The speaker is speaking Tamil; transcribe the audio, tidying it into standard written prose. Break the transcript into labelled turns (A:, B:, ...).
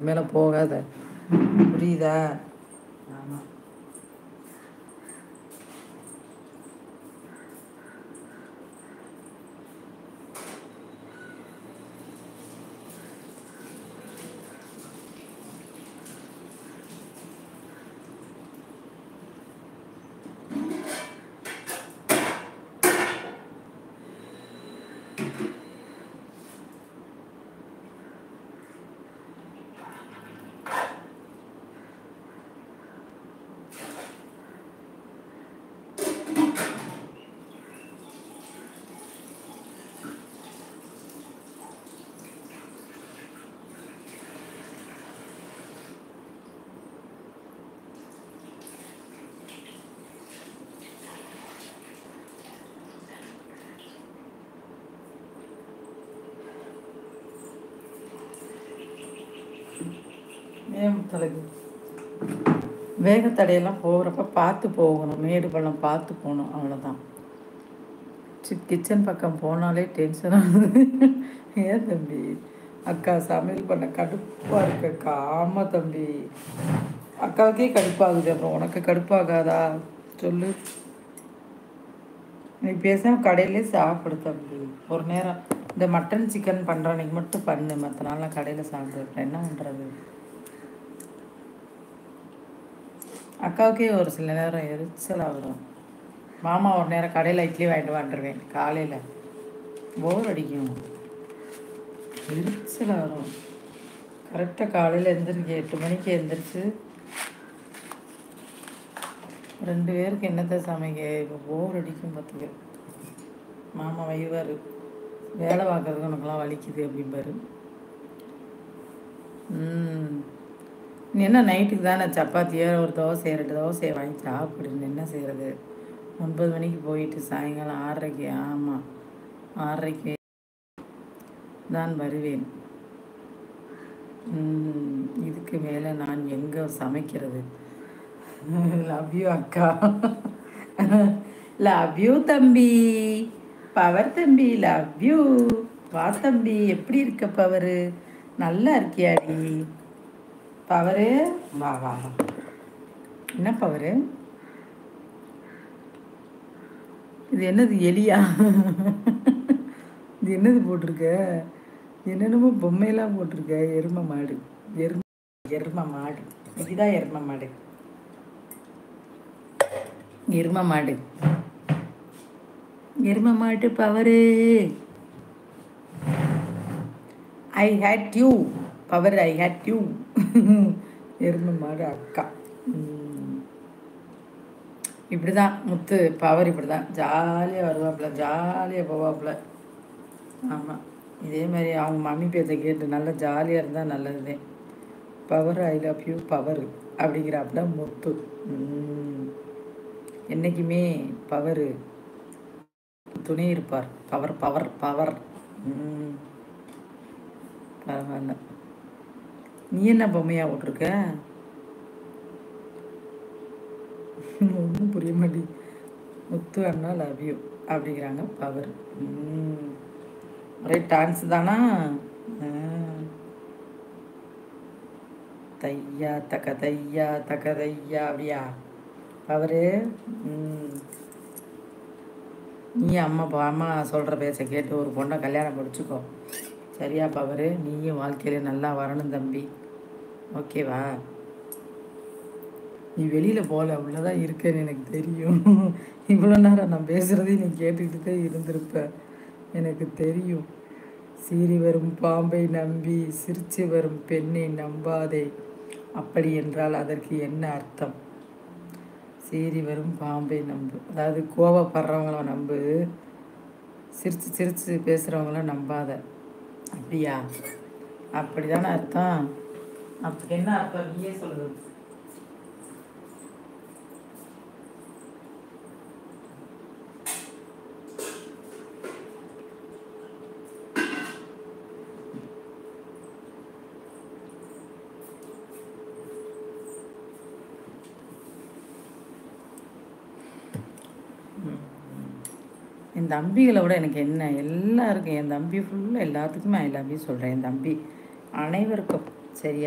A: மேலே போகாத, புரியுதா? ஆமாம். வேகத்தடையெல்லாம் போகிறப்ப பார்த்து போகணும், மேடு பள்ளம் பார்த்து போகணும், அவ்வளோதான். கிச்சன் பக்கம் போனாலே டென்ஷன் ஆகுது. ஏன் தம்பி? அக்கா சமையல் பண்ண கடுப்பாக இருக்கக்கா. ஆமாம் தம்பி, அக்காவுக்கே கடுப்பாகுது, அப்புறம் உனக்கு கடுப்பாகாதா சொல்லு? நீ பேசாம கடையிலே சாப்பிடு தம்பி. ஒரு நேரம் இந்த மட்டன் சிக்கன் பண்ணுற அன்னைக்கு மட்டும் பண்ணு, மற்ற நாள்லாம் கடையில் சாப்பிடுறேன். என்ன பண்ணுறது? அக்காவுக்கே ஒரு சில நேரம் எரிச்சலாக வரும். மாமா ஒரு நேரம் கடையில் இட்லி வாங்கிட்டு வந்துடுவேன் காலையில். போர் அடிக்கும், எரிச்சலாக வரும். கரெக்டாக காலையில் எழுந்திரிக்க 8 மணிக்கு எழுந்திரிச்சு 2 பேருக்கு என்னத்தை சமைக்க? இப்போ போர் அடிக்கும் பார்த்துக்க. மாமா வைவார், வேலை பார்க்குறதுக்கு உனக்கெல்லாம் வலிக்குது அப்படிம்பாரு. நீ என்ன நைட்டுக்கு தானே சப்பாத்தியோ ஒரு தோசை 2 தோசையை வாங்கி சாப்பிடுன்னு என்ன செய்கிறது? 9 மணிக்கு போயிட்டு சாயங்காலம் 6:30க்கு, ஆமாம் 6:30க்கு தான் வருவேன். இதுக்கு மேலே நான் எங்கே சமைக்கிறது? லவ் யூ அக்கா. லவ் யூ தம்பி, பவர் தம்பி, லவ் யூ. வா தம்பி, எப்படி இருக்க பவரு? நல்லா இருக்கியாடி பவரு? வா வா வா. என்ன பவரு இது? என்னது எலியா? இது என்னது போட்டிருக்க? என்னென்னமோ பொம்மையெல்லாம் போட்டிருக்க. எருமை மாடு, எருமை மாடு, இதுதான் எருமை மாடு, எருமை மாடு, எருமை மாட்டு power. I hate you power, I hate you. எருமை மாடு அக்கா. இப்படி தான் முத்து பவர், இப்படி தான் ஜாலியாக வருவாப்புல, ஜாலியாக போவாப்புல. ஆமாம், இதே மாதிரி அவங்க மம்மி பேச்சை கேட்டு நல்லா ஜாலியாக இருந்தால் நல்லதுதே. Power, I love you power அப்படிங்கிறாப்புல முத்து. என்றைக்குமே பவரு துணை இருப்பார். Power power power. பரவாயில்ல. நீ என்ன பொம்மையாக விட்ருக்க? ஒன்றும் புரிய மாட்டேங்குது. முத்து அண்ணா லவ் யூ அப்படிங்கிறாங்க பவர். ஒரே டான்ஸ் தானா? தையா தக்க தையா தக்க தையா அப்படியா பவரு? நீ அம்மா சொல்கிற பேச்சை கேட்டு ஒரு பொண்ணை கல்யாணம் முடிச்சுக்கோ, சரியா பவரு? நீயும் வாழ்க்கையில் நல்லா வரணும் தம்பி, ஓகேவா? நீ வெளியில் போகல, உள்ளதான் இருக்கேன்னு எனக்கு தெரியும். இவ்வளோ நேரம் நான் பேசுகிறதையும் நீ கேட்டுக்கிட்டு தான் இருந்திருப்ப, எனக்கு தெரியும். சீறி வரும் பாம்பை நம்பி சிரிச்சு வரும் பெண்ணை நம்பாதே. அப்படி என்றால் அதற்கு என்ன அர்த்தம்? சீறி வரும் பாம்பை நம்பு, அதாவது கோபப்படுறவங்கள நம்பு, சிரிச்சு சிரிச்சு பேசுகிறவங்கள நம்பாத. அப்படியா? அப்படி தானே அர்த்தம்? அப்படி என்ன அர்த்தம் நீயே சொல்லு. என் தம்பிகளை விட எனக்கு என்ன, எல்லாருக்கும் என் தம்பி ஃபுல்லாக எல்லாத்துக்குமே ஐ லவ் யூ சொல்கிறேன். என் தம்பி அனைவருக்கும், சரியா?